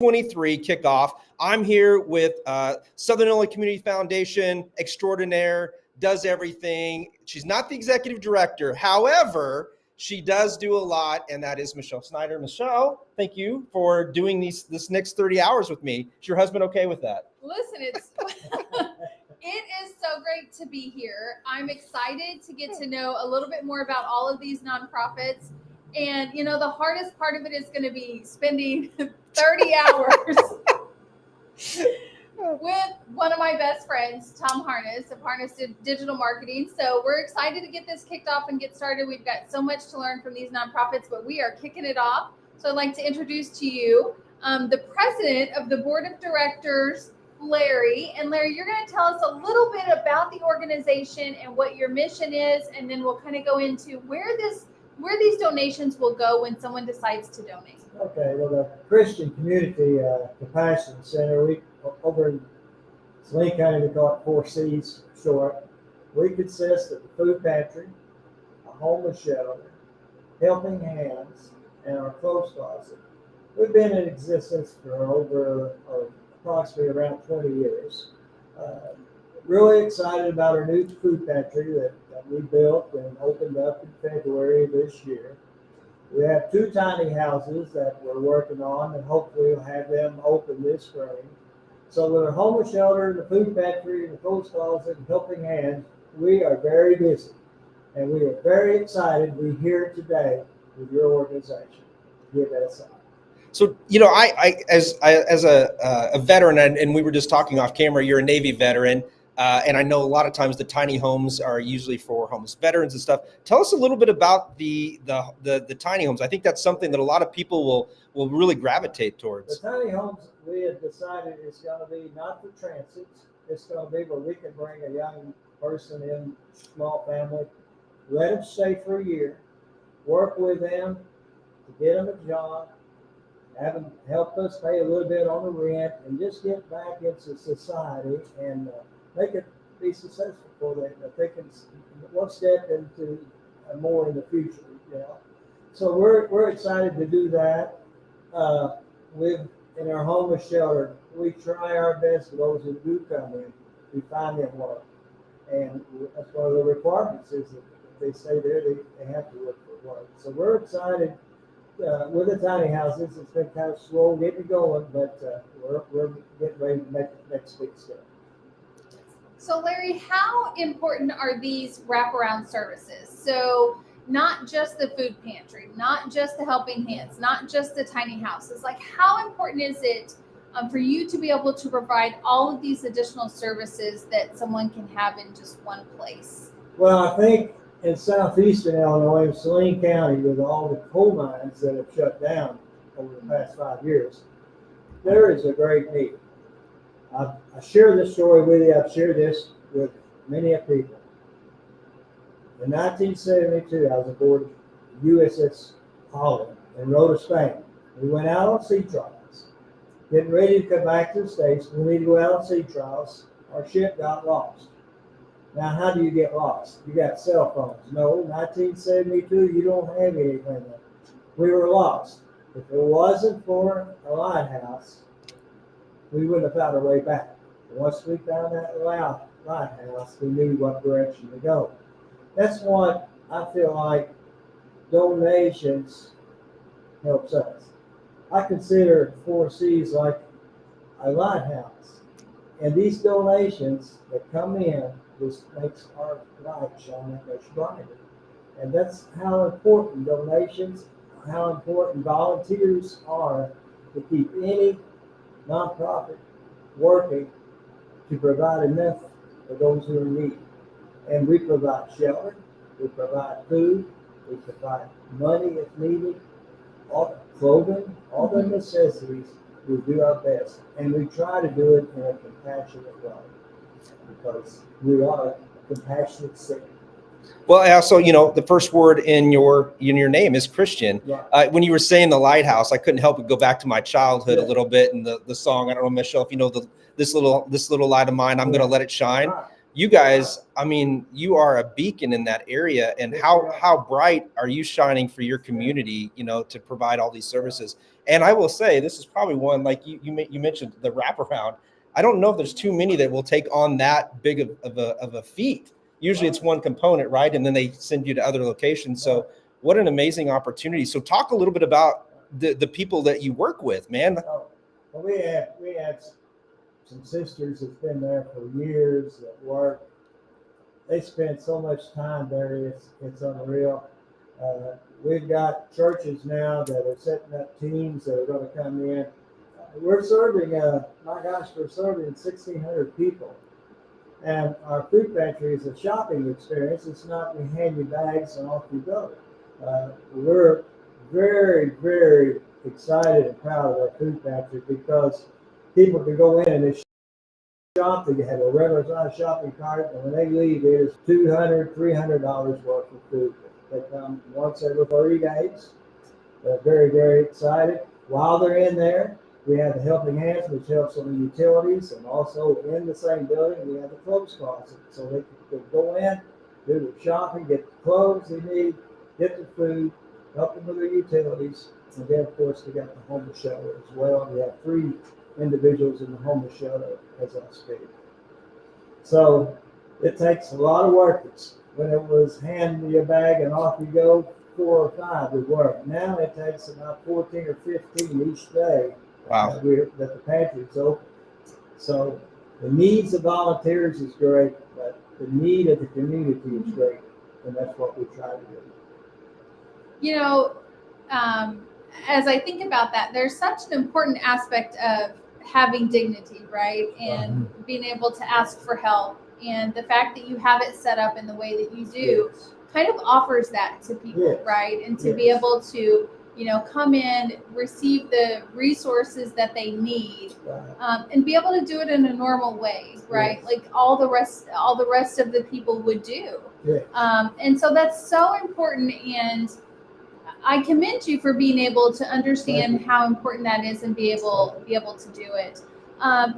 2023 kickoff. I'm here with Southern Illinois Community Foundation extraordinaire, does everything. She's not the executive director. However, she does do a lot, and that is Michelle Snyder. Michelle, thank you for doing this next 30 hours with me. Is your husband okay with that? Listen, it is so great to be here. I'm excited to get to know a little bit more about all of these nonprofits. And, you know, the hardest part of it is going to be spending 30 hours with one of my best friends, Tom Harness of Harness Digital Marketing. So we're excited to get this kicked off and get started. We've got so much to learn from these nonprofits, but we are kicking it off. So I'd like to introduce to you the president of the board of directors, Larry. And Larry, you're going to tell us a little bit about the organization and what your mission is, and then we'll kind of go into where these donations will go when someone decides to donate. Okay, well, the Christian Community Compassion Center, we over in Saline County, we call it 4 Cs short. We consist of the food pantry, a homeless shelter, helping hands, and our clothes closet. We've been in existence for over approximately around 20 years. Really excited about our new food pantry that we built and opened up in February of this year. We have 2 tiny houses that we're working on, and hopefully we'll have them open this spring. So with our homeless shelter, the food pantry, the clothes closet, and helping hands, we are very busy. And we are very excited to be here today with your organization, GiveSI. So, you know, I as a veteran, and we were just talking off camera, you're a Navy veteran. And I know a lot of times the tiny homes are usually for homeless veterans and stuff. Tell us a little bit about the tiny homes. I think that's something that a lot of people will really gravitate towards. The tiny homes, we have decided it's going to be not for transits. It's going to be where we can bring a young person in, small family, let them stay for a year, work with them to get them a job, have them help us pay a little bit on the rent, and just get back into society and they could be successful for them. If they can one step into more in the future, you know. So we're excited to do that. In our homeless shelter, we try our best for those who do come in to find them work, and that's one of the requirements is that if they stay there, they have to look for work. So we're excited with the tiny houses. It's been kind of slow getting going, but we're getting ready to make the next big step. So Larry, how important are these wraparound services? So not just the food pantry, not just the helping hands, not just the tiny houses. Like, how important is it for you to be able to provide all of these additional services that someone can have in just one place? Well, I think in southeastern Illinois, Saline County, with all the coal mines that have shut down over the past 5 years, there is a great need. I share this story with you. I've shared this with many people. In 1972, I was aboard USS Holland in Rhoda, Spain. We went out on sea trials, getting ready to come back to the States. We need to go out on sea trials. Our ship got lost. Now, how do you get lost? You got cell phones. No, 1972, you don't have anything. We were lost. If it wasn't for a lighthouse, we wouldn't have found our way back. Once we found that lighthouse, we knew what direction to go. That's what I feel like donations helps us. I consider 4 Cs like a lighthouse. And these donations that come in just makes our light shine that much brighter. And that's how important donations, how important volunteers are to keep any nonprofit working to provide enough for those who are in need. And we provide shelter, we provide food, we provide money if needed, all clothing, all the necessities. We do our best, and we try to do it in a compassionate way because we are a compassionate city. Well, also, you know, the first word in your name is Christian. Right. When you were saying the lighthouse, I couldn't help but go back to my childhood a little bit, and the song. I don't know, Michelle, if you know this little light of mine, I'm going to let it shine. Right. You guys, I mean, you are a beacon in that area, and how bright are you shining for your community, you know, to provide all these services. And I will say, this is probably one, like you mentioned the wraparound. I don't know if there's too many that will take on that big of a feat. Usually it's one component, right? And then they send you to other locations. So what an amazing opportunity. So talk a little bit about the people that you work with, man. Oh, well, we have some sisters that's been there for years that work. They spend so much time there, it's unreal. We've got churches now that are setting up teams that are going to come in. We're serving, we're serving 1,600 people. And our food pantry is a shopping experience. It's not we hand you bags and off you go. We're very, very excited and proud of our food pantry because people can go in and they shop. They have a regular size shopping cart, and when they leave, it is $200, $300 worth of food. They come once every 30 days. They're very, very excited. While they're in there, we have the Helping Hands, which helps on the utilities, and also in the same building, we have the clothes closet. So they can go in, do the shopping, get the clothes they need, get the food, help them with their utilities, and then, of course, we got the homeless shelter as well. We have 3 individuals in the homeless shelter as I speak. So it takes a lot of workers. When it was hand me a bag and off you go, 4 or 5 would work. Now it takes about 14 or 15 each day. Wow. That the pantry is open. So the needs of volunteers is great, but the need of the community is great, and that's what we try to do. You know, as I think about that, there's such an important aspect of having dignity, right? And being able to ask for help. And the fact that you have it set up in the way that you do kind of offers that to people, right? And to be able to, come in, receive the resources that they need, and be able to do it in a normal way, right? Like all the rest of the people would do. And so that's so important. And I commend you for being able to understand how important that is and be able to do it.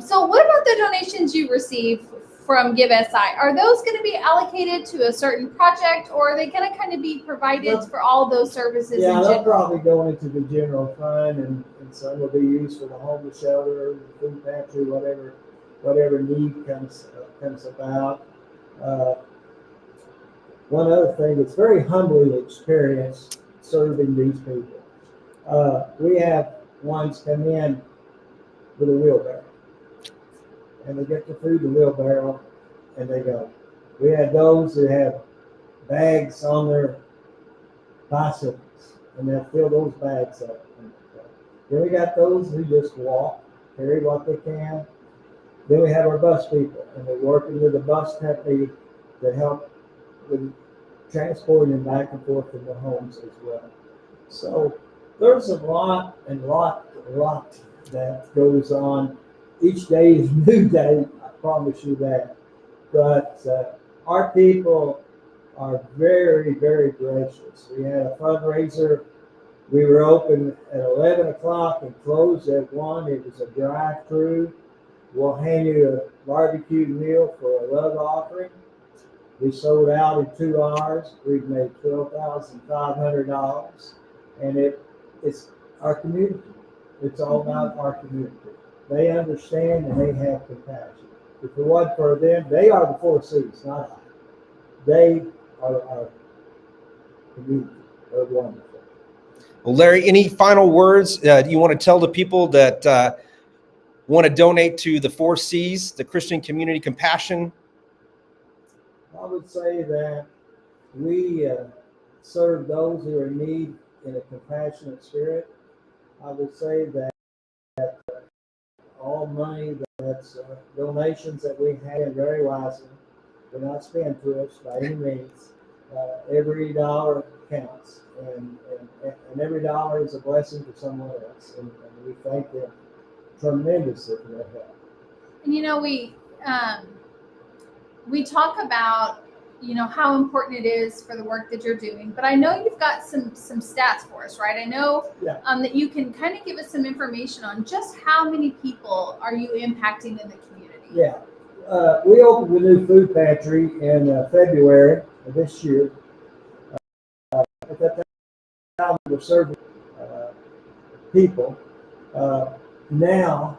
So what about the donations you receive from GiveSI? Are those going to be allocated to a certain project, or are they going to kind of be provided for all those services in general? They'll probably go into the general fund, and some will be used for the homeless shelter, the food pantry, whatever need comes about. One other thing, it's very humbling experience serving these people. We have ones come in with a wheelbarrow, and they get the food in the wheelbarrow, and they go. We have those that have bags on their bicycles, and they'll fill those bags up. Then we got those who just walk, carry what they can. Then we have our bus people, and we're working with the bus company to help with transporting them back and forth from their homes as well. So there's a lot that goes on. Each day is a new day, I promise you that. But our people are very, very gracious. We had a fundraiser. We were open at 11 o'clock and closed at 1. It was a drive-through. We'll hand you a barbecue meal for a love offering. We sold out in 2 hours. We've made $12,500. And it's our community. It's all about our community. They understand and they have compassion. If it wasn't for them, they are the 4 C's, not I. They are our community. They're wonderful. Well, Larry, any final words you want to tell the people that want to donate to the 4 C's, the Christian Community Compassion? I would say that we serve those who are in need in a compassionate spirit. I would say that all money that's donations that we have very wisely. We're not spendthrifts by any means. Every dollar counts, and every dollar is a blessing for someone else, and we thank them tremendously for that help. And we talk about how important it is for the work that you're doing, but I know you've got some stats for us, right? I know that you can kind of give us some information on just how many people are you impacting in the community. Yeah, we opened a new food pantry in February of this year. At that time, we were serving people. Now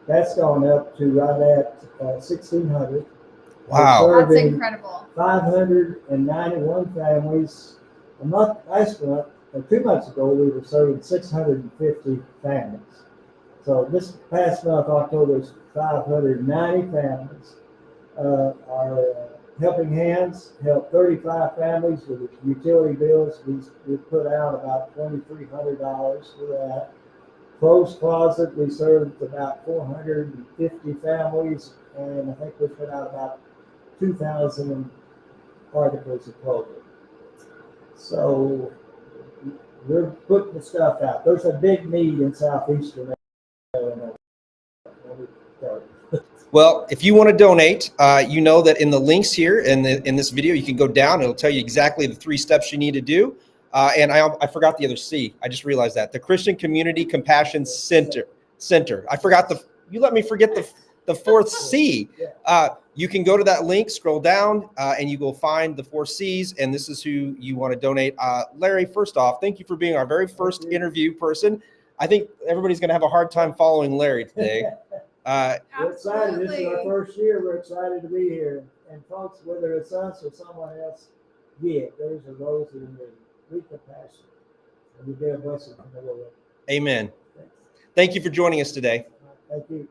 that's gone up to right at 1,600. Wow. That's Serving incredible. 591 families. Last month, or 2 months ago, we were serving 650 families. So this past month, October, is 590 families. Our helping hands helped 35 families with utility bills. We put out about $2,300 for that. Closed closet, we served about 450 families, and I think we put out about 2,000 articles of clothing. So we're putting the stuff out. There's a big need in southeastern Illinois. Well, if you want to donate, you know that in the links here in this video, you can go down. It'll tell you exactly the 3 steps you need to do. And I forgot the other C. I just realized that. The Christian Community Compassion Center. I forgot you let me forget the 4th C. You can go to that link, scroll down, and you will find the 4 C's, and this is who you want to donate. Larry, first off, thank you for being our very first interview person. I think everybody's going to have a hard time following Larry today. We're excited. This is our first year. We're excited to be here. And folks, whether it's us or someone else, there's a those that are in need. Be compassionate. And we get a blessing from the Lord. Amen. Thank you for joining us today. Thank you.